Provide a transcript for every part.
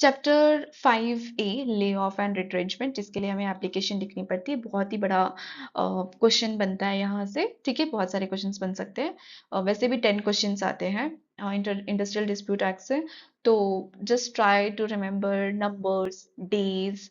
Chapter 5A lay off and retrenchment, जिसके लिए हमें एप्लीकेशन लिखनी पड़ती है। बहुत ही बड़ा क्वेश्चन बनता है यहाँ से, ठीक है। बहुत सारे क्वेश्चंस बन सकते हैं। वैसे भी 10 क्वेश्चंस आते हैं इंडस्ट्रियल डिस्प्यूट एक्ट से। तो just try to remember numbers, days,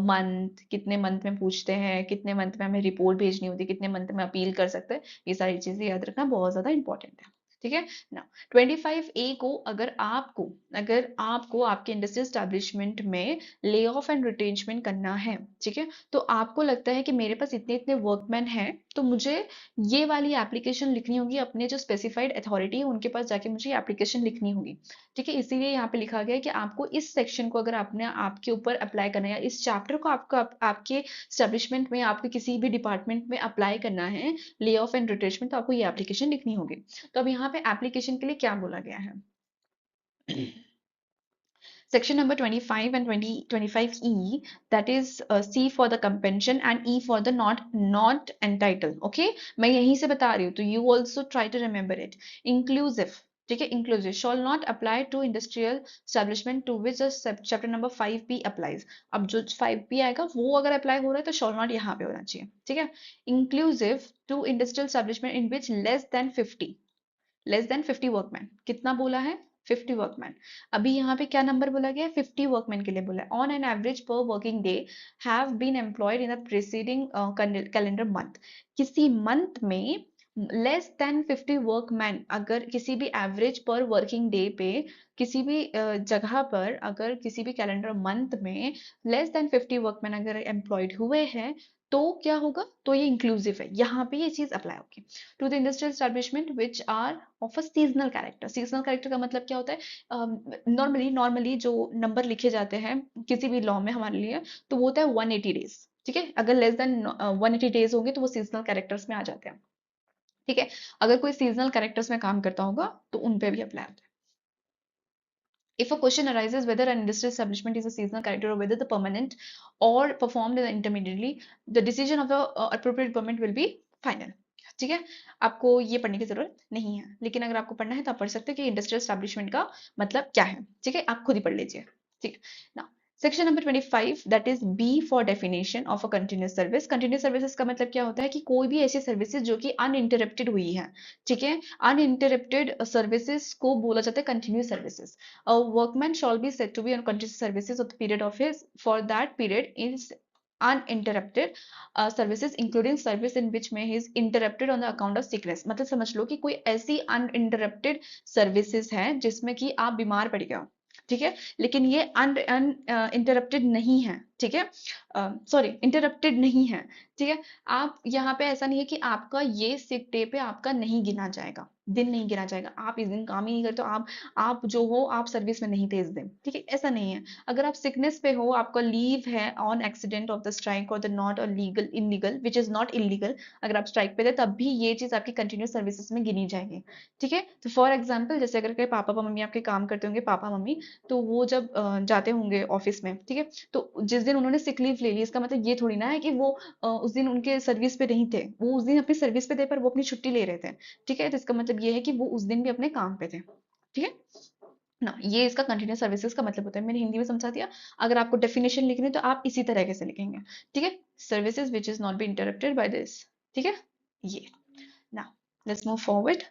month, कितने मंथ में पूछते हैं, कितने मंथ में हमें रिपोर्ट भेजनी होती है, कितने मंथ में अपील कर सकते हैं। ये सारी चीजें याद रखना बहुत ज्यादा इंपॉर्टेंट है, ठीक है ना। 25A को अगर आपको आपके इंडस्ट्रियल स्टैब्लिशमेंट में ले ऑफ एंड रिटेंचमेंट करना है, ठीक है, तो आपको लगता है कि मेरे पास इतने इतने वर्कमैन हैं, तो मुझे ये वाली एप्लीकेशन लिखनी होगी। अपने जो स्पेसिफाइड अथॉरिटी है उनके पास जाके मुझे एप्लीकेशन लिखनी होगी, ठीक है। इसीलिए यहाँ पे लिखा गया है कि आपको इस सेक्शन को अगर आपने आपके ऊपर अप्लाई करना है, या इस चैप्टर को आपको आपके स्टैब्लिशमेंट में, आपके किसी भी डिपार्टमेंट में अप्लाई करना है, ले ऑफ एंड रिटेंचमेंट, तो आपको ये एप्लीकेशन लिखनी होगी। तो अब यहाँ पे एप्लीकेशन के लिए क्या बोला गया है? Section number 25 and 25E, that is C for the compensation and E for the not entitled. Okay, मैं यहीं से बता रही हूँ, तो you also try to remember it. Inclusive, ठीक है, inclusive shall not apply to industrial establishment to which the chapter number 5B applies. अब जो 5B आएगा वो अगर apply हो रहा है तो shall not यहाँ पे होना चाहिए, ठीक है। Inclusive to industrial establishment in which less than 50 workman, कितना बोला है? 50 वर्कमैन। अभी यहाँ पे क्या नंबर बोला गया है? 50 वर्कमैन के लिए बोला है। On an average per working day have been employed in the preceding calendar month. किसी मंथ में लेस देन 50 वर्कमैन, अगर किसी भी एवरेज पर वर्किंग डे पे किसी भी जगह पर, अगर किसी भी कैलेंडर मंथ में लेस देन 50 वर्कमैन अगर एम्प्लॉयड हुए हैं, तो क्या होगा? तो ये इंक्लूसिव है, यहाँ पे ये चीज अप्लाई होगी। To the industrial establishment which are of a seasonal character. Seasonal character का मतलब क्या होता है? नॉर्मली जो नंबर लिखे जाते हैं किसी भी लॉ में हमारे लिए, तो वो होता है 180 डेज, ठीक है। अगर लेस देन 180 डेज होंगे तो वो सीजनल कैरेक्टर्स में आ जाते हैं, ठीक है। अगर कोई सीजनल कैरेक्टर्स में काम करता होगा तो उन पे भी अप्लाई होता है। If a question arises whether an industrial establishment is a seasonal character or whether the permanent or performed intermediately, the decision of the appropriate permit will be final. ठीक है, आपको ये पढ़ने की जरूरत नहीं है, लेकिन अगर आपको पढ़ना है तो आप पढ़ सकते हो कि इंडस्ट्रियल एस्टैब्लिशमेंट का मतलब क्या है, ठीक है। आप खुद ही पढ़ लीजिए, ठीक है ना। Section number 25, that is be for definition of a continuous service. Continuous services का मतलब क्या होता है कि कोई भी ऐसी सर्विसेज जो कि अनइंटरप्टेड हुई है, ठीक है। अनइंटरप्टेड सर्विसेज को बोला जाता है continuous services. A workman shall be said to be on continuous services of the period of his, for that period is uninterrupted services including service in which may he is interrupted on the account of sickness। मतलब समझ लो कि कोई ऐसी uninterrupted services है जिसमें कि आप बीमार पड़ गए हो, ठीक है, लेकिन ये इंटरप्टेड नहीं है, ठीक है, सॉरी इंटरप्टेड नहीं है, ठीक है। आप यहाँ पे ऐसा नहीं है कि आपका ये सिक डे पे आपका नहीं गिना जाएगा, दिन नहीं गिना जाएगा, आप इस दिन काम ही नहीं करते, तो आप जो हो आप सर्विस में नहीं थे इस दिन, ठीक है, ऐसा नहीं है। अगर आप सिकनेस पे हो, आपका लीव है on accident of the strike और the not legal illegal which is not illegal, अगर आप स्ट्राइक पे थे तब भी ये चीज आपकी कंटिन्यूस सर्विसेज में गिनी जाएगी, ठीक है। तो फॉर एग्जाम्पल, जैसे अगर कोई पापा मम्मी आपके काम करते होंगे, पापा मम्मी, तो वो जब जाते होंगे ऑफिस में, ठीक है, तो जिस दिन उन्होंने सिक लीव ले ली, इसका मतलब ये थोड़ी ना है कि वो उस दिन उनके सर्विस पे नहीं थे, वो उस दिन अपनी सर्विस पे थे पर वो अपनी छुट्टी ले रहे थे, ठीक है। तो इसका मतलब ये है कि वो उस दिन भी अपने काम पे थे, ठीक है ना। ये इसका कंटिन्यूस सर्विसेज का मतलब होता है। मैंने हिंदी में समझा दिया। अगर आपको डेफिनेशन लिखनी है तो आप इसी तरह से लिखेंगे, ठीक है। Services which is not be interrupted by this, ठीक है। ये now let's move forward.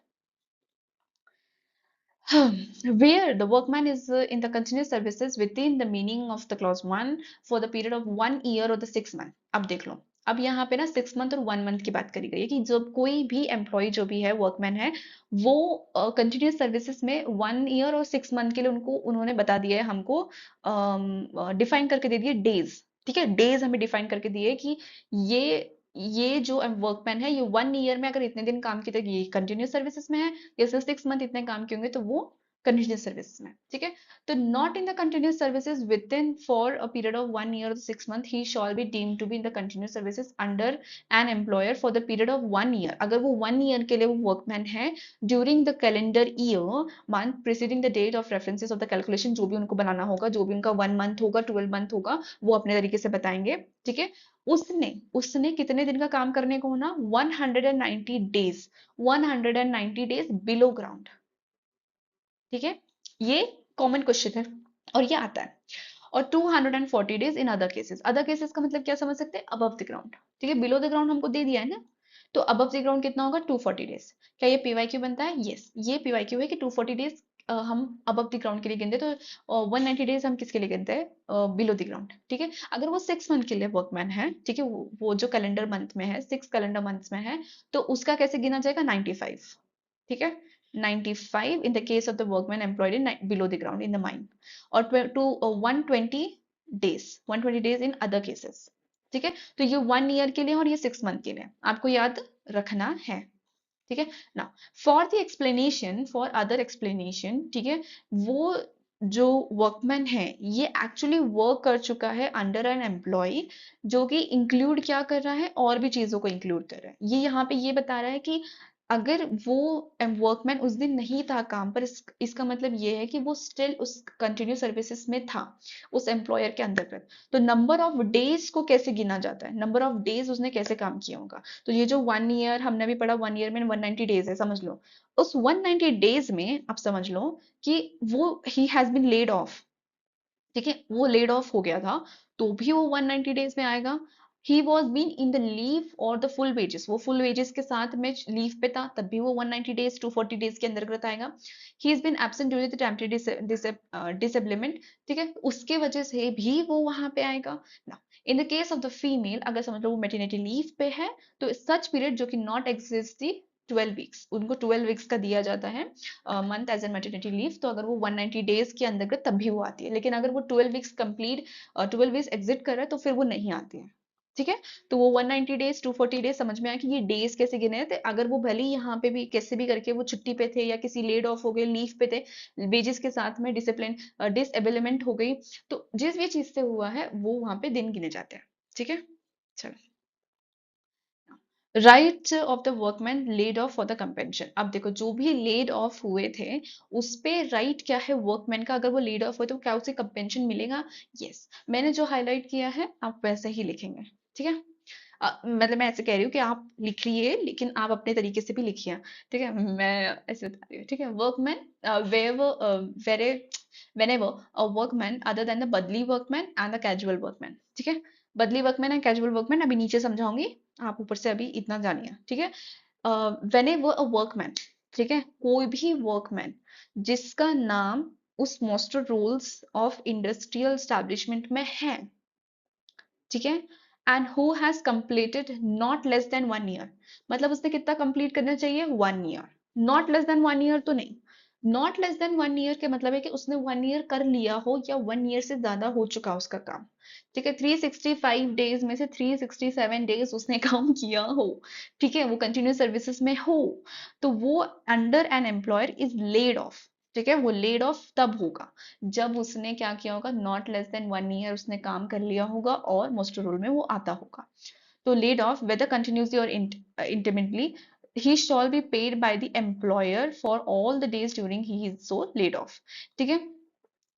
Where the workman is in the continuous services within the meaning of the clause 1 for the period of 1 year or the 6 month। अब देख लो, अब यहाँ पे ना 6 month और 1 मंथ की बात करी गई है कि जब कोई भी एम्प्लॉय जो भी है वर्कमैन है, वो कंटिन्यूस सर्विसेज में 1 ईयर और 6 मंथ के लिए उनको उन्होंने बता दिया है, हमको डिफाइन करके दे दिए डेज, ठीक है। डेज हमें डिफाइन करके दिए कि ये ये जो वर्कमैन है, ये 1 ईयर में अगर इतने दिन काम किए तो ये कंटिन्यूस सर्विसेज में है, जैसे 6 मंथ इतने काम किए होंगे तो वो कंटिन्यूस सर्विसेज में, ठीक है। तो not in the continuous services within for a period of 1 year 6 month he shall be deemed to be in the continuous services under an employer for the period of 1 year. अगर वो 1 year के लिए वो workman है during the calendar year month preceding the date of references of the calculation, जो भी उनको बनाना होगा, जो भी उनका 1 मंथ होगा, 12 मंथ होगा, वो अपने तरीके से बताएंगे, ठीक है। उसने उसने कितने दिन का काम करने को होना? 190 डेज, 190 डेज बिलो ग्राउंड, ठीक है। ये कॉमन क्वेश्चन है, और ये आता है। और 240 days in other cases. Other cases का मतलब क्या समझ सकते हैं? Above the ground. ठीक है, बिलो द ग्राउंड हमको दे दिया है ना, तो अबव द ग्राउंड कितना होगा? 240 डेज। क्या ये पीवाईक्यू बनता है? यस, ये पीवाईक्यू है कि 240 डेज हम अबव द ग्राउंड के लिए गिनते हैं, तो 190 डेज हम किसके लिए गिनते हैं? Below the ground. ठीक है, अगर वो 6 मंथ के लिए वर्कमैन है, ठीक है, वो जो कैलेंडर मंथ में है, 6 कैलेंडर मंथ्स में है, तो उसका कैसे गिना जाएगा? 95। ठीक है, 95 in the case of the workman employed in below the ground in the mine, और to 120 days, 120 days in other cases। ठीक है, तो ये 1 ईयर के लिए और ये 6 मंथ के लिए आपको याद रखना है। ठीक है ना। For the explanation, for other explanation, ठीक है, वो जो वर्कमैन है ये एक्चुअली वर्क कर चुका है अंडर एन एम्प्लॉय, जो कि इंक्लूड क्या कर रहा है? और भी चीजों को इंक्लूड कर रहा है। ये यहाँ पे ये बता रहा है कि अगर वो वर्कमैन उस दिन नहीं था काम पर, इसका मतलब ये है कि वो स्टिल उस कंटिन्यू सर्विसेज में था, उस एम्प्लॉयर के अंतर्गत। तो नंबर ऑफ डेज को कैसे गिना जाता है? नंबर ऑफ डेज उसने कैसे काम किया होगा? तो ये जो 1 ईयर हमने भी पढ़ा, 1 ईयर में 190 डेज है, समझ लो। उस 190 डेज में आप समझ लो कि वो he has been laid off. ठीक है, वो लेड ऑफ हो गया था, तो भी वो 190 डेज में आएगा। He was been in the leave और द फुल वेजेस, वो फुल वेजेस के साथ में लीव पे था, तब भी वो 190 डेज, 240 डेज के अंतर्गत आएगा। He is been absent during the temporary disablement. ठीक है, उसके वजह से भी वो वहां पे आएगा ना। In the case of the female, अगर समझ लो वो मेटर्निटी लीव पे है, तो सच पीरियड जो कि नॉट एग्जिस्ट दी 12 वीक्स, उनको 12 वीक्स का दिया जाता है month as an maternity leave, तो अगर वो 190 डेज के अंतर्गत तब भी वो आती है। लेकिन अगर वो 12 वीक्स कंप्लीट, 12 वीक्स एग्जिट कर रहा है, तो फिर वो नहीं आती है। ठीक है, तो वो 190 डेज, 240 डेज, समझ में आया कि ये डेज कैसे गिने हैं। तो अगर वो भले ही यहाँ पे भी कैसे भी करके वो छुट्टी पे थे या किसी लेड ऑफ हो गए, लीव पे थे, वेजेस के साथ में डिसिप्लिन डिसएबलमेंट हो गई, तो जिस भी चीज से हुआ है वो वहां पे दिन गिने जाते हैं। ठीक है, चलो। Right of the workman laid off for the compensation. अब देखो, जो भी लेड ऑफ हुए थे उस पे राइट क्या है वर्कमैन का? अगर वो लेड ऑफ हुए तो क्या उसे कंपेंशन मिलेगा? यस, मैंने जो हाईलाइट किया है आप वैसे ही लिखेंगे। ठीक है, मतलब मैं ऐसे कह रही हूँ कि आप लिखिए, लेकिन आप अपने तरीके से भी लिखिए। ठीक है, मैं ऐसे बता रही हूँ। ठीक है, workman were whenever a workman other than the बदली workman and the casual workman। ठीक है, बदली वर्कमैन एंड कैजुअल वर्कमैन अभी नीचे समझाऊंगी, आप ऊपर से अभी इतना जानिए। ठीक है, whenever a workman, ठीक है, कोई भी वर्कमैन जिसका नाम उस master rules of industrial establishment में है, ठीक है, and who has completed not less then 1 year, मतलब उसने कितना कंप्लीट करना चाहिए? 1 year. Not less then 1 year तो नहीं, नॉट लेस देन 1 ईयर के मतलब है कि उसने 1 ईयर कर लिया हो या 1 ईयर से ज्यादा हो चुका उसका काम। ठीक है, 365 डेज में से 367 डेज उसने काम किया हो, ठीक है, वो कंटिन्यू सर्विसेज में हो, तो वो under an employer is lead off. ठीक है, वो लेड ऑफ तब होगा जब उसने क्या किया होगा? नॉट लेस देन 1 ईयर उसने काम कर लिया होगा और मास्टर रोल में वो आता होगा। तो laid off whether continuously or intermittently, he shall be paid by the employer for all the days during he is so laid off। ठीक है,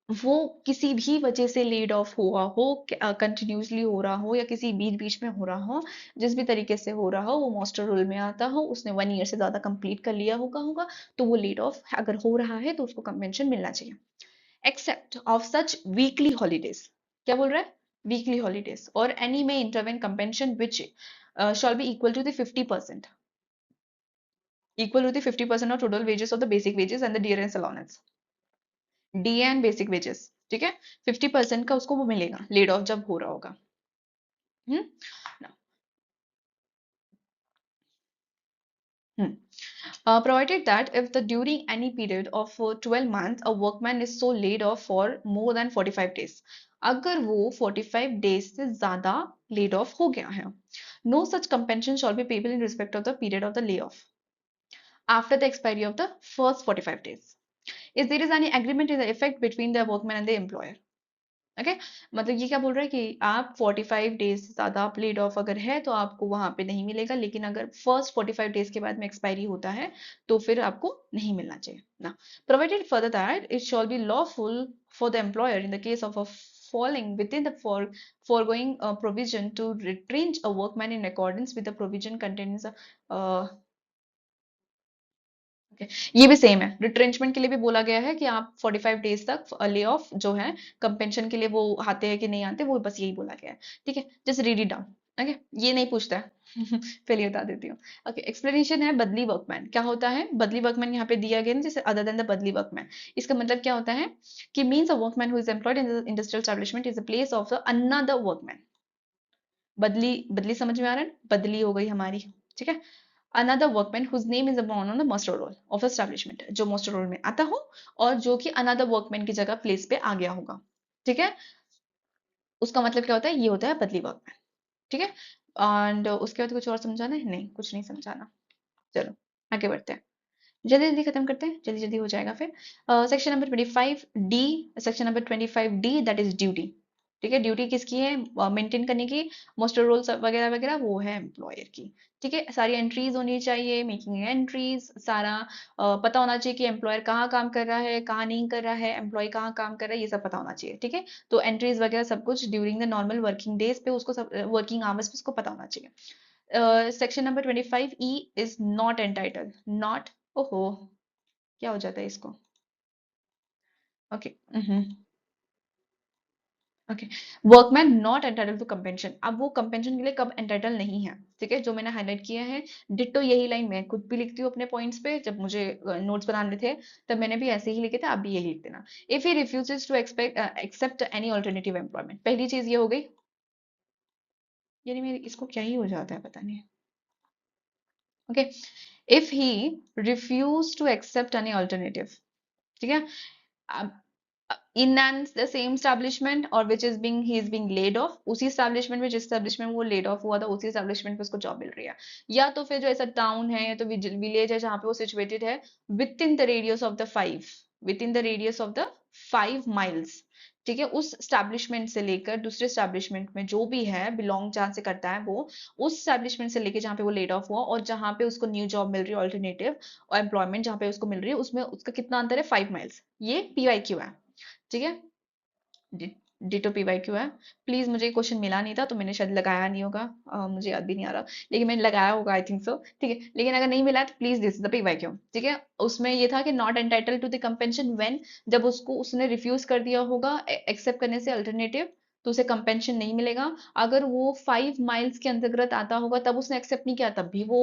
वो किसी भी वजह से लेड ऑफ हुआ हो, कंटिन्यूसली हो रहा हो या किसी बीच बीच में हो रहा हो, जिस भी तरीके से हो रहा हो, वो मास्टर रोल में आता हो, उसने 1 ईयर से ज्यादा कंप्लीट कर लिया होगा, तो वो लेड ऑफ अगर हो रहा है तो उसको कंपेंशन मिलना चाहिए। Except of such weekly holidays, क्या बोल रहा है? वीकली हॉलीडेज और एनी में intervene compensation which shall be equal to the 50% of total wages of the basic wages and the DRS allowance, D and basic wages. ठीक है, 50% का उसको वो मिलेगा लेड ऑफ जब हो रहा होगा। हम्म provided that if the during any period of 12 months a workman is so laid off for more than 45 days, अगर वो 45 डेज से ज्यादा laid off हो गया है, no such compensation shall be payable in respect of the period of the layoff after the expiry of the first 45 days if there is any agreement in the effect between the workman and the employer। Okay, मतलब ये क्या बोल रहा है कि आप 45 days से ज्यादा आप लेड ऑफ अगर है तो आपको वहां पे नहीं मिलेगा, लेकिन अगर फर्स्ट 45 डेज के बाद में एक्सपायरी होता है तो फिर आपको नहीं मिलना चाहिए ना। Provided further that it shawl B lawful for the employer in the case of a falling within the foregoing provision to retrench a workman in accordance with the provision contained in the okay, ये भी same है, retrenchment के लिए भी बोला गया है कि आप 45 डेज तक ले ऑफ जो है कंपेंशन के लिए वो आते हैं कि नहीं आते, वो बस यही बोला गया है। ठीक है, just read it down. Okay, ये नहीं पूछता है। पहले बता देती हूँ। ओके, एक्सप्लेनेशन है बदली वर्कमैन। क्या होता है बदली वर्कमैन? यहाँ पे दिया गया है जैसे अदर देन द बदली वर्कमैन। इसका मतलब क्या होता है कि means a workman who is employed in the industrial establishment is a place of another workman. बदली, बदली समझ में आ रहा है? बदली हो गई हमारी। ठीक है, another workman whose name is born on the master roll of establishment, जो master roll में आता हो और जो कि another workman की जगह प्लेस पे आ गया होगा। ठीक है, उसका मतलब क्या होता है? ये होता है बदली वर्कमैन। ठीक है, एंड उसके बाद कुछ और समझाना है? नहीं, कुछ नहीं समझाना। चलो आगे बढ़ते हैं, जल्दी जल्दी खत्म करते हैं, जल्दी जल्दी हो जाएगा फिर। Section number 25D, section number 25D that is duty. ठीक है, ड्यूटी किसकी है? मेंटेन करने की, मोस्टर रोल्स वगैरह वगैरह वो है एम्प्लॉयर की। ठीक है, सारी एंट्रीज होनी चाहिए, मेकिंग एंट्रीज, सारा पता होना चाहिए कि एम्प्लॉयर कहाँ काम कर रहा है, कहाँ नहीं कर रहा है, एम्प्लॉय कहाँ काम कर रहा है, ये सब पता होना चाहिए। ठीक है, तो एंट्रीज वगैरह सब कुछ during the normal working days पे उसको सब वर्किंग आवर्स पे उसको पता होना चाहिए। Section number 25E is not entitle, not, ओहो, क्या हो जाता है इसको? Okay, okay, workman not entitle to compensation. अब वो कंपेंशन के लिए कब एंटाइटल नहीं है? ठीक है, जो मैंने हाईलाइट किया है, डिट्टो यही लाइन मैं खुद भी लिखती हूँ अपने पॉइंट्स पे, जब मुझे नोट्स बनाने थे तब मैंने भी ऐसे ही लिखे थे, आप भी यही लिख देना। If he refuses to accept any alternative employment, पहली चीज ये हो गई। यानी मेरे इसको क्या ही हो जाता है पता नहीं। Okay, if he refuse to accept any alternative, ठीक है, in and the same establishment और which is being he is being laid off, उसी स्टैब्लिशमेंट में जिस स्टैब्लिशमेंट में वो लेड ऑफ हुआ था उसी स्टैब्लिशमेंट पे उसको जॉब मिल रही है। या तो फिर जो ऐसा टाउन है या तो विलेज है जहाँ पे वो सिचुएटेड है with in the radius of the 5, with in the radius of the 5 miles. ठीक है, उस स्टैब्लिशमेंट से लेकर दूसरे स्टैब्लिशमेंट में जो भी है बिलोंग जहां से करता है वो, उस स्टैब्लिशमेंट से लेकर जहाँ पे वो लेड ऑफ हुआ और जहां पे उसको न्यू जॉब मिल रही है ऑल्टरनेटिव और एम्प्लॉयमेंट जहाँ पे उसको मिल रही है, उसमें उसका कितना अंतर है? 5 माइल्स। ये PYQ है। ठीक है, डिटो PYQ है। प्लीज, मुझे क्वेश्चन मिला नहीं था तो मैंने शायद लगाया नहीं होगा, मुझे याद भी नहीं आ रहा, लेकिन मैंने लगाया होगा आई थिंक सो। ठीक है, लेकिन अगर नहीं मिला तो प्लीज दिस द PYQ। ठीक है, उसमें ये था कि not entitle to the compensation when, जब उसको उसने रिफ्यूज कर दिया होगा एक्सेप्ट करने से अल्टरनेटिव, तो उसे कंपेंशन नहीं मिलेगा। अगर वो 5 माइल्स के अंतर्गत आता होगा तब उसने एक्सेप्ट नहीं किया तब भी वो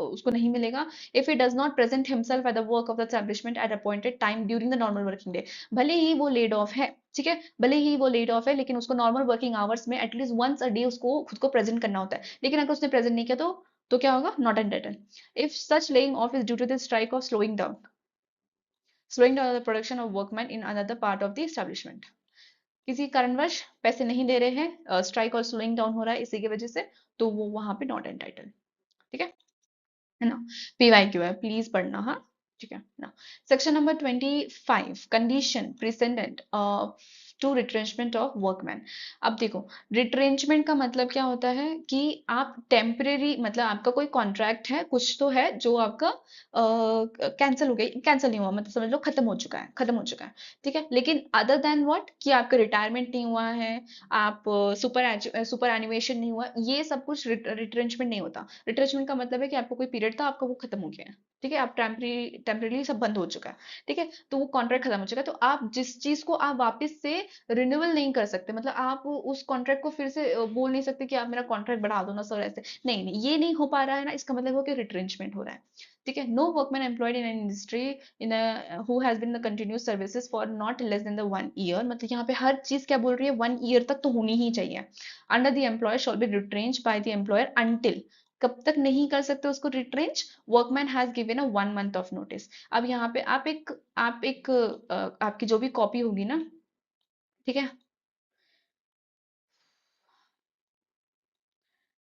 उसको नहीं मिलेगा। If it does not present himself at the work of the establishment at appointed time during the normal working day, भले ही वो लेड ऑफ है, ठीक है, भले ही वो लेड ऑफ है लेकिन उसको नॉर्मल वर्किंग आवर्स में एटलीस्ट वंस अ डे उसको खुद को प्रेजेंट करना होता है, लेकिन अगर उसने प्रेजेंट नहीं किया तो क्या होगा? Not entitle. If such laying off is due to the strike of slowing down the production of workman in another part of the establishment, किसी कारणवश पैसे नहीं दे रहे हैं, स्ट्राइक और स्लोइंग डाउन हो रहा है इसी की वजह से, तो वो वहां पे नॉट एंटाइटल। ठीक है ना? PYQ है, प्लीज पढ़ना। हाँ, ठीक है ना? Section number 25, condition president to retrenchment of workman. अब देखो, रिट्रेंचमेंट का मतलब क्या होता है कि आप टेम्परेरी, मतलब आपका कोई कॉन्ट्रैक्ट है, कुछ तो है जो आपका कैंसिल हो गई, कैंसिल नहीं हुआ, मतलब समझ लो खत्म हो चुका है, खत्म हो चुका है। ठीक है, लेकिन अदर देन व्हाट, कि आपका रिटायरमेंट नहीं हुआ है, आप सुपर एनिमेशन नहीं हुआ, ये सब कुछ रिट्रेंचमेंट नहीं होता। रिट्रेंचमेंट का मतलब है कि आपको कोई पीरियड था, आपका वो खत्म हो गया है। ठीक है, आप टेम्परेरी सब बंद हो चुका है। ठीक है, तो वो कॉन्ट्रैक्ट खत्म हो चुका है, तो आप जिस चीज को आप वापस से रिन्यूअल नहीं कर सकते, मतलब आप उस कॉन्ट्रैक्ट को फिर से बोल नहीं सकते कि आप मेरा कॉन्ट्रैक्ट बढ़ा दो ना सर, ऐसे नहीं नहीं, ये नहीं हो पा रहा है ना, इसका मतलब वो कि रिट्रेंचमेंट हो रहा है। ठीक है, no workman employed in an industry in who has been the continuous services for not less than the 1 year, मतलब यहाँ पे हर चीज क्या बोल रही है? 1 ईयर तक तो होनी ही चाहिए। Under the employer shawl B retrench by the employer until, कब तक नहीं कर सकते उसको retrench? Workman has given a 1 month of notice. अब यहाँ पे आप एक आपकी जो भी कॉपी होगी ना, ठीक है,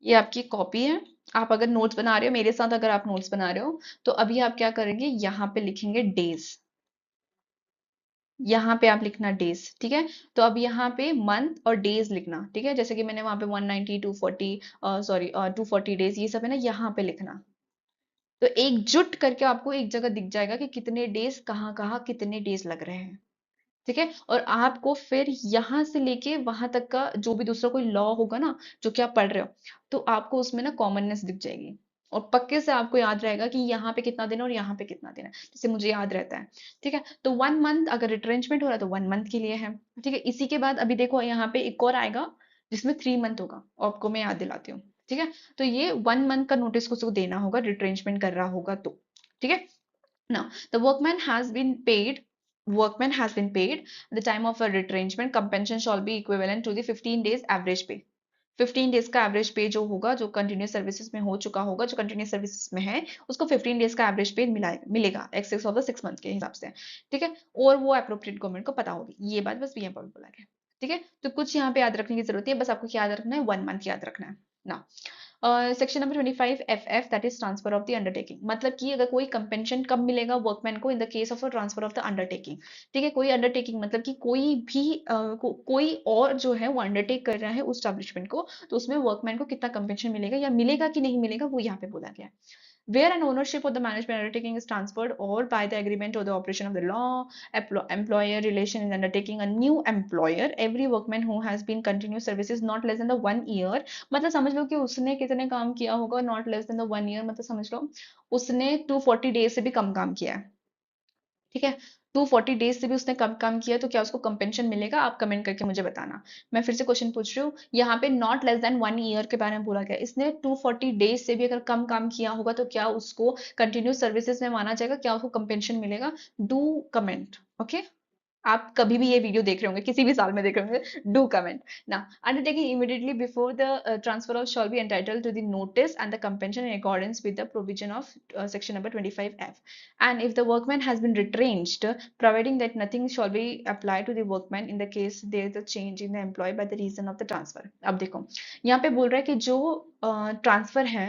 ये आपकी कॉपी है। आप अगर नोट्स बना रहे हो मेरे साथ, अगर आप नोट्स बना रहे हो तो अभी आप क्या करेंगे, यहाँ पे लिखेंगे डेज, यहाँ पे आप लिखना डेज। ठीक है, तो अब यहाँ पे मंथ और डेज लिखना। ठीक है, जैसे कि मैंने वहां पे 190, 240, सॉरी 240 डेज, ये सब है ना, यहाँ पे लिखना। तो एकजुट करके आपको एक जगह दिख जाएगा कि कितने डेज कहाँ कहाँ कितने डेज लग रहे हैं। ठीक है, और आपको फिर यहाँ से लेके वहां तक का जो भी दूसरा कोई लॉ होगा ना जो कि आप पढ़ रहे हो, तो आपको उसमें ना कॉमननेस दिख जाएगी। और पक्के से आपको याद रहेगा कि यहाँ पे कितना दिन है और यहाँ पे कितना दिन है, जैसे मुझे याद रहता है। ठीक है, तो 1 मंथ अगर रिट्रेंचमेंट हो रहा है तो 1 मंथ के लिए है। ठीक है, इसी के बाद अभी देखो यहाँ पे एक और आएगा जिसमें 3 मंथ होगा, आपको मैं याद दिलाती हूँ। ठीक है, तो ये 1 मंथ का नोटिस को उसको देना होगा, रिट्रेंचमेंट कर रहा होगा तो। ठीक है, now the workman has been paid at the time of a retrenchment. Compensation shall be equivalent to the 15 days average pay. 15 days का एवरेज पे जो होगा, जो कंटिन्यूस सर्विसेज में हो चुका होगा, जो कंटिन्यूस सर्विसेज में है, उसको 15 डेज का एवरेज पे मिलेगा एक्सेस ऑफ द 6 मंथ के हिसाब से। ठीक है, और वो अप्रोप्रिएट गवर्नमेंट को पता होगी, ये बात बस यहाँ पर बोला गया। ठीक है, तो कुछ यहाँ पे याद रखने की जरूरत है, बस आपको क्या याद रखना है, 1 मंथ याद रखना है ना। Section number 25 FF, that is transfer of the undertaking. मतलब कि अगर कोई कंपेंशन कब मिलेगा वर्कमैन को, in the case of a transfer of the undertaking. ठीक है, कोई अंडरटेकिंग मतलब कि कोई भी कोई और जो है वो अंडरटेक कर रहा है उस स्टैब्लिशमेंट को, तो उसमें वर्कमैन को कितना कंपेंशन मिलेगा या मिलेगा कि नहीं मिलेगा, वो यहाँ पे बोला गया है। Where an ownership of the management undertaking is transferred or by the agreement or the operation of the law, employer relation is undertaking a new employer, every workman who has been continuous services not less than the 1 year, मतलब समझ लो कि उसने कितने काम किया होगा, not less than the 1 year, मतलब समझ लो उसने 240 डेज से भी कम काम किया है। ठीक है, 240 डेज से भी उसने कम काम किया, तो क्या उसको कंपेंशन मिलेगा, आप कमेंट करके मुझे बताना। मैं फिर से क्वेश्चन पूछ रही हूँ, यहाँ पे नॉट लेस देन 1 ईयर के बारे में बोला गया, इसने 240 डेज से भी अगर कम काम किया होगा तो क्या उसको कंटिन्यूस सर्विसेज में माना जाएगा, क्या उसको कंपेंशन मिलेगा। Do comment, okay. आप कभी भी ये वीडियो देख रहे होंगे, किसी भी साल में देख रहे होंगे, डू कमेंट ना। Undertaking immediately before the transfer of shall be entitled to the notice and the compensation in accordance with the provision of section number 25F. And if the workman has been retrenched, providing that nothing shall be applied to the workman in the case there is a change in the employee by the reason of the transfer. अब देखो यहाँ पे बोल रहा है कि जो transfer है,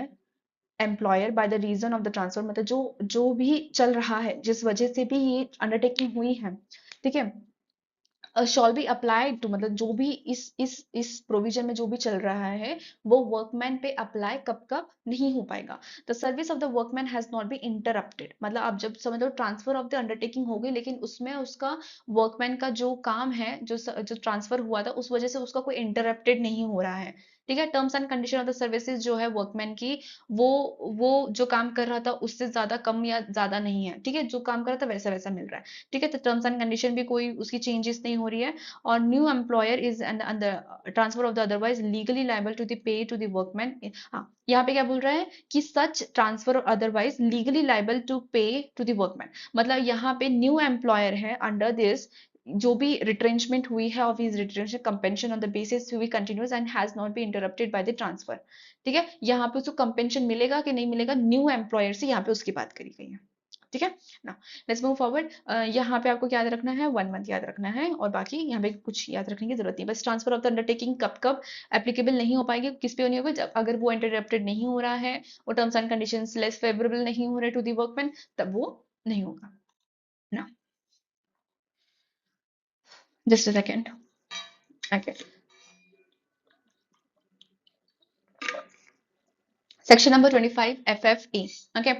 employer by the reason of the transfer, मतलब जो जो भी चल रहा है, जिस वजह से भी ये अंडरटेकिंग हुई है, ठीक है, शॉल बी अप्लाइड टू, मतलब जो भी इस प्रोविजन में जो भी चल रहा है वो वर्कमैन पे अप्लाई कब कब नहीं हो पाएगा। The service of the workman has not be interrupted, मतलब आप जब समझ लो ट्रांसफर ऑफ द अंडरटेकिंग हो गई, लेकिन उसमें उसका वर्कमैन का जो काम है, जो ट्रांसफर हुआ था, उस वजह से उसका कोई इंटरप्टेड नहीं हो रहा है। ठीक है, terms and condition of the services जो है वर्कमैन की, वो वो जो काम कर रहा था उससे ज्यादा कम या ज्यादा नहीं है। ठीक है, जो काम कर रहा था वैसा वैसा मिल रहा है। ठीक है, तो टर्म्स एंड कंडीशन भी कोई उसकी चेंजेस नहीं हो रही है। और new employer is and the transfer of the otherwise legally liable to the pay to the workman. हाँ, यहाँ पे क्या बोल रहा है कि सच ट्रांसफर और otherwise legally liable to pay to the workman, मतलब यहाँ पे न्यू एम्प्लॉयर है अंडर दिस, जो भी रिट्रेंचमेंट हुई है of his retrenchment compensation on the basis we continuous and has not be interrupted by the transfer. ठीक है, यहाँ पे उसको कंपेंशन मिलेगा कि नहीं मिलेगा, न्यू एम्प्लॉयर से यहाँ पे उसकी बात करी गई है। ठीक है ना, लेट्स मूव फॉरवर्ड। यहाँ पे आपको क्या याद रखना है, 1 मंथ याद रखना है, और बाकी यहाँ पे कुछ याद रखने की जरूरत नहीं। बस ट्रांसफर ऑफ द अंडरटेकिंग कब कब एप्लीकेबल नहीं हो पाएगी, किस पे नहीं होगा, जब अगर वो इंटरप्टेड नहीं हो रहा है, वो terms and conditions less favourable नहीं हो रहे टू दी वर्कमैन, तब वो नहीं होगा ना। Just a second, okay. Section number 25 FFE, okay.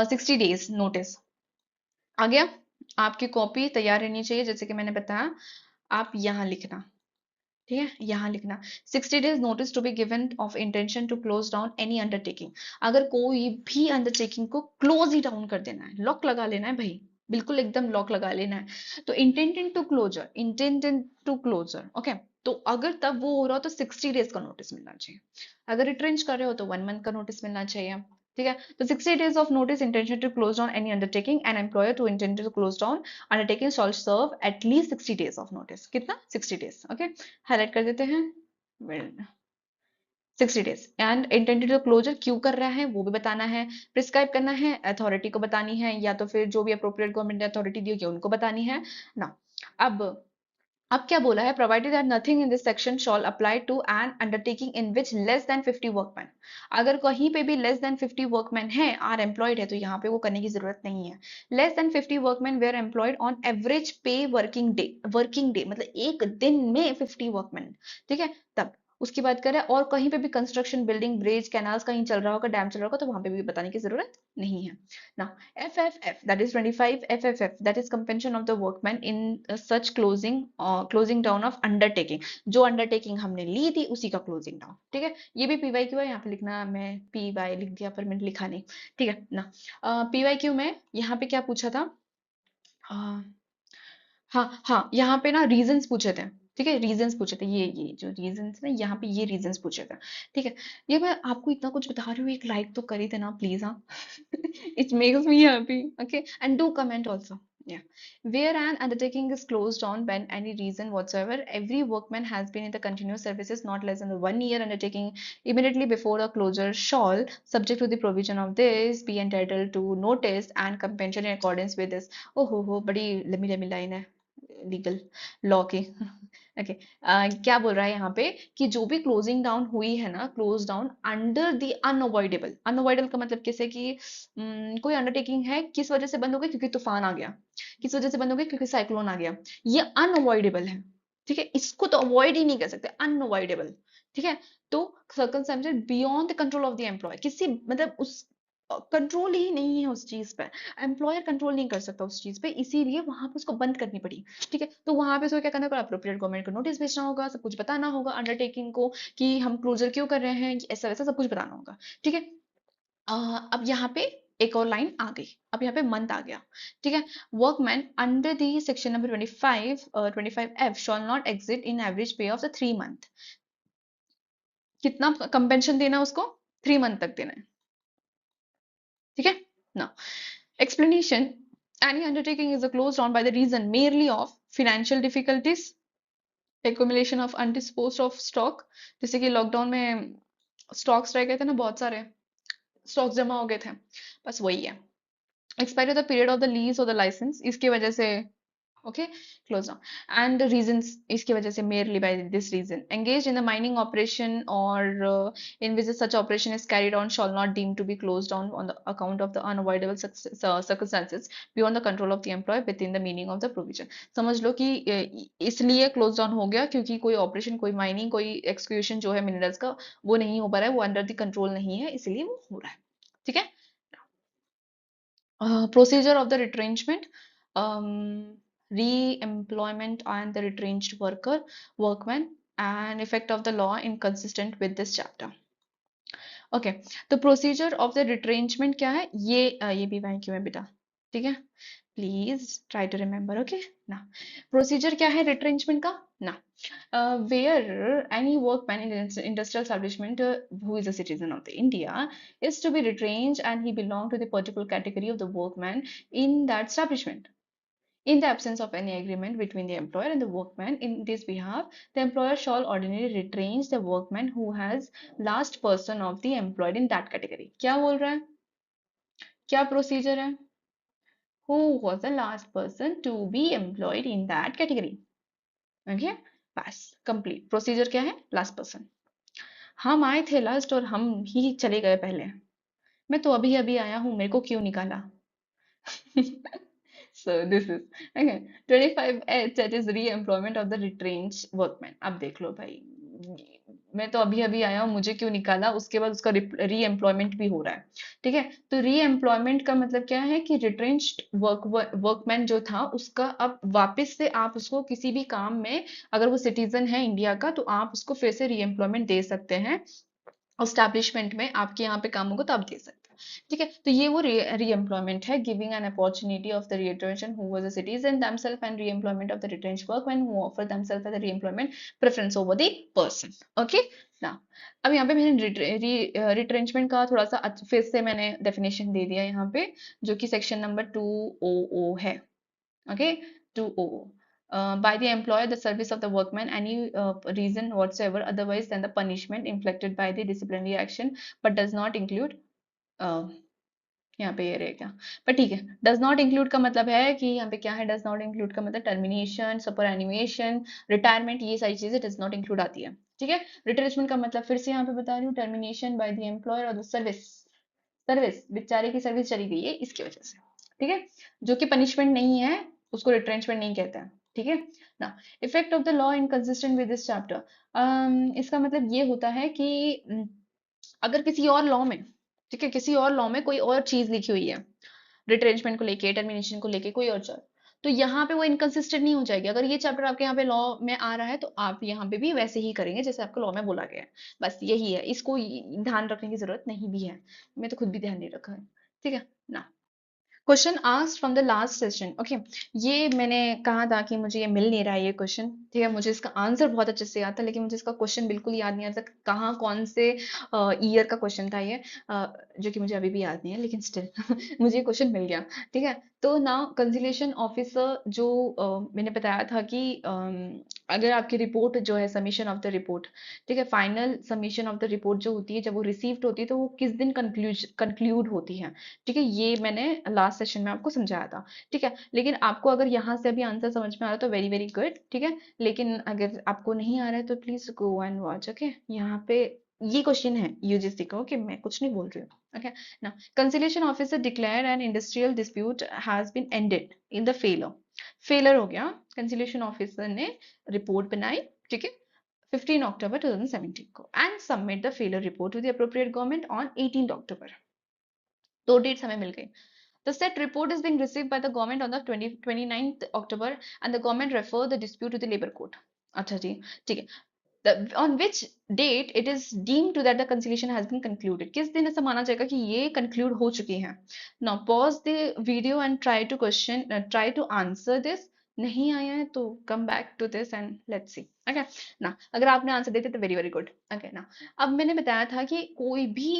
60 days notice आ गया। आपकी कॉपी तैयार रहनी चाहिए, जैसे कि मैंने बताया, आप यहाँ लिखना। ठीक है, यहाँ लिखना 60 days notice to be given of intention to close down any undertaking. अगर कोई भी अंडरटेकिंग को क्लोज ही डाउन कर देना है, लॉक लगा लेना है भाई, बिल्कुल एकदम लॉक लगा लेना है, तो इंटेंटेड टू क्लोजर, ओके। तो अगर तब वो हो रहा हो तो 60 डेज का नोटिस मिलना चाहिए। अगर रिट्रेंच कर रहे हो तो 1 मंथ का नोटिस मिलना चाहिए। ठीक है, तो 60 days of notice intention to close down any undertaking and employer to intend to close down undertaking shall serve at least 60 days of notice. कितना, 60 डेज, ओके। हाईलाइट कर देते हैं, 60 डेज। एंड इंटेंडेड क्लोजर क्यों कर रहा है वो भी बताना है, प्रिस्क्राइब करना है, अथॉरिटी को बतानी है, या तो फिर जो भी अप्रोप्रिएट गवर्नमेंट ने अथॉरिटी दी होगी उनको बतानी है ना। अब अब क्या बोला है, provided that nothing in this section shall apply to an undertaking in which less than 50 workman. अगर कहीं पे भी लेस देन 50 वर्कमैन है, आर एम्प्लॉयड है, तो यहाँ पे वो करने की जरूरत नहीं है। Less than 50 workman were employed on average per working day, working day मतलब एक दिन में 50 वर्कमैन, ठीक है, तब उसकी बात करें, और कहीं पे भी कंस्ट्रक्शन, बिल्डिंग, ब्रिज, कैनाल्स कहीं चल रहा होगा, डैम चल रहा होगा, तो वहां पे भी बताने की जरूरत नहीं है ना। FFF, that is 25 FFF, that is compensation of the workman in such closing down of undertaking। जो अंडरटेकिंग हमने ली थी उसी का क्लोजिंग डाउन, ठीक है। ये भी PYQ है, यहाँ पे लिखना, मैं PY लिख दिया पर मैंने लिखा नहीं, ठीक है ना। PYQ में यहाँ पे क्या पूछा था? हाँ हाँ हाँ, यहाँ पे ना रीजंस पूछे थे, ठीक है, रीजंस पूछे थे, ये जो रीजंस ना, यहाँ पे ये रीजंस पूछे थे, ठीक है। ये मैं आपको इतना कुछ बता रही हूँ, एक लाइक तो कर ही देना प्लीज, हाँ। It makes me happy, okay, and do comment also. Yeah. Where an undertaking is closed down when any reason whatsoever, every workman has been in the continuous services not less than 1 year, undertaking immediately before a closure shall, subject to the provision of this, be entitled to notice and compensation in accordance with this। ओहो, बड़ी लंबी लंबी line है legal law की। Okay, क्या बोल रहा है यहाँ पे कि जो भी क्लोजिंग डाउन हुई है ना, close down under the unavoidable. Unavoidable का मतलब कैसे कि कोई अंडरटेकिंग है, किस वजह से बंद हो गई? क्योंकि तूफान आ गया। किस वजह से बंद हो गई? क्योंकि साइक्लोन आ गया। ये अनअवॉइडेबल है, ठीक है, इसको तो अवॉइड ही नहीं कर सकते, अनअवॉइडेबल, ठीक है। तो circumstances beyond the control of the employ, किसी मतलब उस कंट्रोल ही नहीं है उस चीज पे, एम्प्लॉयर कंट्रोल नहीं कर सकता उस चीज पे, इसीलिए वहां पे उसको बंद करनी पड़ी, ठीक है। तो वहां पे उसको क्या करना होगा? अप्रोप्रिएट गवर्नमेंट को नोटिस भेजना होगा, सब कुछ बताना होगा अंडरटेकिंग को कि हम क्लोजर क्यों कर रहे हैं, ऐसा वैसा सब कुछ बताना होगा, ठीक है। अब यहाँ पे एक और लाइन आ गई, अब यहाँ पे मंथ आ गया, ठीक है। Workman under the section number 25 F shawl not exit in average पे ऑफ द 3 मंथ। कितना कंपेंशन देना है उसको? 3 मंथ तक देना है, ठीक है ना। Explanation: any undertaking is closed down by the reason merely of financial difficulties, accumulation of undisposed of stock। जैसे कि लॉकडाउन में स्टॉक्स रह गए थे ना, बहुत सारे स्टॉक्स जमा हो गए थे, बस वही है। Expiry of the period of the lease और द लाइसेंस, इसकी वजह से, okay, close down. And reasons, इसकी वजह से, merely by this reason engage in the mining operation और in which such operation is carried on shall not deem to be close down on the account of the unavoidable circumstances beyond the control of the employ with in the meaning of the provision. समझ लो कि इसलिए close down हो गया क्योंकि कोई operation, कोई mining, कोई एक्सक्यूशन जो है मिनरल्स का, वो नहीं हो पा रहा है, वो अंडर द कंट्रोल नहीं है, इसलिए वो हो रहा है, ठीक है। Procedure of the retrenchment, re-employment and the retrenched workman, and effect of the law inconsistent with this chapter। Okay, तो प्रोसीजर ऑफ द रिट्रेंचमेंट क्या है? ये भी वहीं क्यों है बेटा, ठीक है, please try to remember, okay ना। प्रोसीजर क्या है रिट्रेंचमेंट का ना? Where any workman in an industrial establishment who is a citizen of the India is to be retrenched and he belong to the particular category of the workman in that establishment. In the absence of any agreement between the employer and the workman in this behalf, the employer shall ordinarily retrench the workman who has last person of the employed in that category। क्या बोल रहा है? क्या procedure है? Who was the last person to be employed in that category? Okay, बस complete. Procedure क्या है? Last person. हम आए थे लास्ट और हम ही चले गए पहले। मैं तो अभी अभी आया हूँ, मेरे को क्यों निकाला? So this is okay। 25H, that is re-employment of the retrenched workman। अब देख लो भाई, मैं तो अभी अभी आया हूँ, मुझे क्यों निकाला? उसके बाद उसका री एम्प्लॉयमेंट भी हो रहा है, ठीक है। तो री एम्प्लॉयमेंट का मतलब क्या है कि रिट्रेंच्ड वर्कमैन जो था उसका अब वापस से आप उसको किसी भी काम में, अगर वो सिटीजन है इंडिया का, तो आप उसको फिर से री एम्प्लॉयमेंट दे सकते हैं। एस्टैब्लिशमेंट में आपके यहाँ पे काम होगा तो आप दे सकते हैं, ठीक है। तो ये वो री एम्प्लॉयमेंट है, giving an opportunity of the retention who was a citizen themselves and re-employment of the retrenched workmen who offer themselves as a re-employment preference over the person। Okay ना। अब यहाँ पे मैंने रिट्रेंचमेंट का थोड़ा सा फिर से मैंने डेफिनेशन दे दिया यहाँ पे, जो कि सेक्शन नंबर 200 है, okay, 200। By the employer, the service of the workman, any reason whatsoever otherwise than the punishment inflicted by the disciplinary action, but does not include, uh, यहाँ पे ये रहेगा, पर ठीक है। डज नॉट इंक्लूड का मतलब है कि यहाँ पे क्या है? डज नॉट इंक्लूड का मतलब टर्मिनेशन, सुपर एनिमेशन, रिटायरमेंट, ये सारी चीजें डज नॉट इंक्लूड आती है, ठीक है। रिट्रेंचमेंट का मतलब फिर से यहाँ पे बता रही हूँ, टर्मिनेशन बाय द एम्प्लॉयर और द सर्विस, सर्विस बेचारे की सर्विस चली गई है इसकी वजह से, ठीक है। जो कि पनिशमेंट नहीं है उसको रिट्रेंचमेंट नहीं कहते हैं, ठीक है ना। Effect of the law inconsistent with this chapter, इसका मतलब ये होता है कि अगर किसी और लॉ में, ठीक है, किसी और लॉ में कोई और चीज लिखी हुई है, रिट्रेंचमेंट को लेके, टर्मिनेशन को लेके कोई और चीज, तो यहाँ पे वो इनकंसिस्टेंट नहीं हो जाएगी। अगर ये चैप्टर आपके यहाँ पे लॉ में आ रहा है तो आप यहाँ पे भी वैसे ही करेंगे जैसे आपको लॉ में बोला गया है। बस यही है, इसको ध्यान रखने की जरूरत नहीं भी है। मैं तो खुद भी ध्यान नहीं रखा है। ठीक है ना। Question asked from the last session, okay. ये मैंने कहा था कि मुझे ये मिल नहीं रहा है ये क्वेश्चन, ठीक है। मुझे इसका आंसर बहुत अच्छे से याद था लेकिन मुझे इसका क्वेश्चन बिल्कुल याद नहीं आता कहाँ कौन से ईयर का क्वेश्चन था ये, जो कि मुझे अभी भी याद नहीं है, लेकिन स्टिल मुझे ये क्वेश्चन मिल गया। ठीक है, तो नाउ कंसिलिएशन ऑफिसर जो मैंने बताया था कि अगर आपकी रिपोर्ट जो है, सबमिशन ऑफ द रिपोर्ट, ठीक है, final submission of the report जो होती है, जब वो रिसीव्ड होती है तो वो किस दिन कंक्लूड होती है। ठीक है, ये मैंने लास्ट सेशन में आपको समझाया था। ठीक है, लेकिन आपको अगर यहाँ से अभी आंसर समझ में आ रहा है तो वेरी वेरी गुड। ठीक है, लेकिन अगर आपको नहीं आ रहा है तो please go and watch. Okay, यहाँ पे ये क्वेश्चन है यूजीसी का। ओके, मैं कुछ नहीं बोल रही हूँ। ओके ना, conciliation officer declare an industrial dispute has been ended in the failure. Failure हो गया, कंसिलिएशन ऑफिसर ने रिपोर्ट बनाई, ठीक है, 15 अक्टूबर 2017 को, and submit the failure report to the appropriate government on 18 October. दो डेट्स हमें मिल गई। The said report is being received by the government on the 29th October and the government refer the dispute to the labor court. अच्छा जी, ठीक है। On which date it is deemed to that the conciliation has been concluded. किस दिन ऐसा माना जाएगा कि ये conclude हो चुकी है। Now pause the video and try to answer this. नहीं आया है तो come back to this and let's see. Okay ना, अगर आपने आंसर देते तो very very good. Okay ना, अब मैंने बताया था कि कोई भी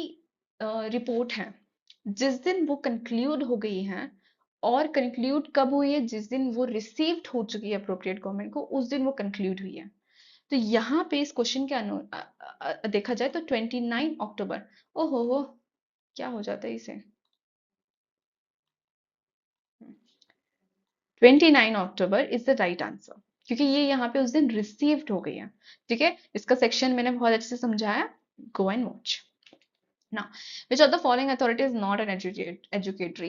रिपोर्ट है, जिस दिन वो कंक्लूड हो गई है, और कंक्लूड कब हुई है, जिस दिन वो रिसीव्ड हो चुकी है अप्रोप्रिएट गवर्नमेंट को, उस दिन वो कंक्लूड हुई है। तो यहाँ पे इस क्वेश्चन के देखा जाए तो 29 अक्टूबर। ओहो हो, क्या हो जाता है इसे, 29 October is the right answer, क्योंकि ये यहाँ पे उस दिन रिसीव्ड हो गई है। ठीक है, इसका सेक्शन मैंने बहुत अच्छे से समझाया, गो एंड वॉच। ना, which of the following authority is not an adjudicatory.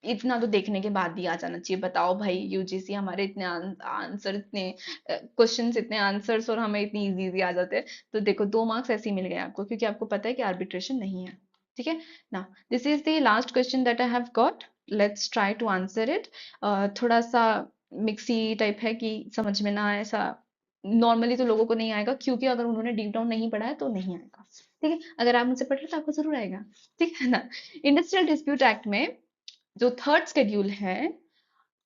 इतना तो देखने के बाद भी आ जाना चाहिए। बताओ भाई, यूजीसी हमारे इतने आंसर, इतने क्वेश्चंस, इतने आंसर्स, और हमें इतनी इजी इजी आ जाते हैं। तो देखो, 2 मार्क्स ऐसे ही मिल गए आपको, क्योंकि आपको पता है कि आर्बिट्रेशन नहीं है। ठीक है ना, this is the last question that I have got. Let's try to answer it. थोड़ा सा मिक्सी टाइप है कि समझ में ना आए ऐसा, नॉर्मली तो लोगों को नहीं आएगा, क्योंकि अगर उन्होंने डीप डाउन नहीं पढ़ा है तो नहीं आएगा। ठीक है, अगर आप मुझसे पढ़ रहे तो आपको जरूर आएगा। ठीक है ना। इंडस्ट्रियल डिस्प्यूट एक्ट में जो थर्ड शेड्यूल है,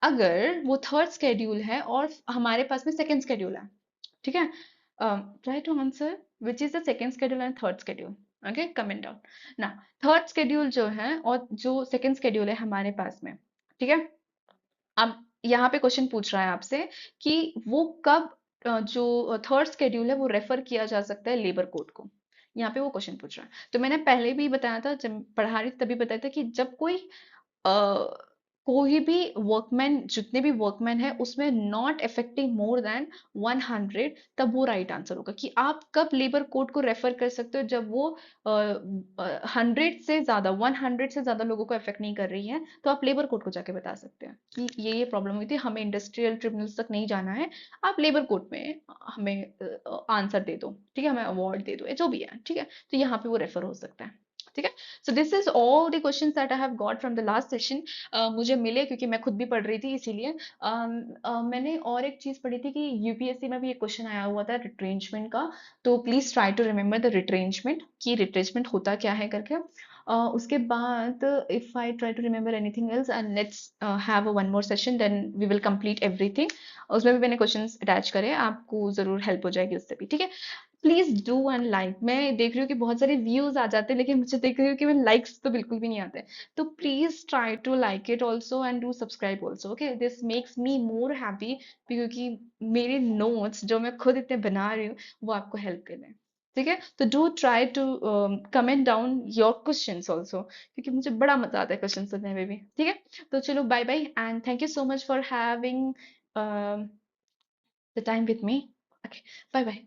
अगर वो थर्ड शेड्यूल है और हमारे पास में सेकंड शेड्यूल है, ठीक है, try to answer which is the second schedule and third schedule. Okay, comment down ना। थर्ड शेड्यूल जो है और जो सेकंड शेड्यूल है हमारे पास में, ठीक है। अब यहाँ पे क्वेश्चन पूछ रहा है आपसे कि वो कब, जो थर्ड शेड्यूल है वो रेफर किया जा सकता है लेबर कोड को। यहाँ पे वो क्वेश्चन पूछ रहा है। तो मैंने पहले भी बताया था, जब पढ़ा रही थी तभी बताया था कि जब कोई भी वर्कमैन, जितने भी वर्कमैन है उसमें नॉट अफेक्टिंग मोर देन 100, तब वो राइट आंसर होगा। कि आप कब लेबर कोड को रेफर कर सकते हो, जब वो 100 से ज्यादा, 100 से ज्यादा लोगों को अफेक्ट नहीं कर रही है, तो आप लेबर कोड को जाके बता सकते हैं कि ये प्रॉब्लम हुई थी, हमें इंडस्ट्रियल ट्रिब्यूनल्स तक नहीं जाना है, आप लेबर कोड में हमें आंसर दे दो, ठीक है, हमें अवार्ड दे दो, जो भी है। ठीक है, तो यहाँ पे वो रेफर हो सकता है। ठीक है, so this is all the questions that I have got from the last session. मुझे मिले क्योंकि मैं खुद भी पढ़ रही थी, इसीलिए मैंने और एक चीज पढ़ी थी कि यूपीएससी में भी एक क्वेश्चन आया हुआ था रिट्रेंचमेंट का। तो please try to remember the retrenchment, कि रिट्रेंचमेंट होता क्या है करके। उसके बाद if I try to remember anything else, and let's have one more session, then we will complete everything. उसमें भी मैंने क्वेश्चंस अटैच करे, आपको जरूर हेल्प हो जाएगी उससे भी। ठीक है, प्लीज डू एंड लाइक। मैं देख रही हूँ कि बहुत सारे व्यूज आ जाते हैं, लेकिन मुझे देख रही हूँ कि मैं लाइक्स तो बिल्कुल भी नहीं आते। तो please try to like it also and do subscribe also. Okay, this makes me more happy, क्योंकि मेरे नोट्स जो मैं खुद इतने बना रही हूँ वो आपको हेल्प कर रहे हैं। ठीक है, तो do try to comment down your questions also, क्योंकि मुझे बड़ा मजा आता है क्वेश्चन सुनने में भी। ठीक है, तो चलो, bye bye and thank you so much for having the time with me. Okay, bye bye.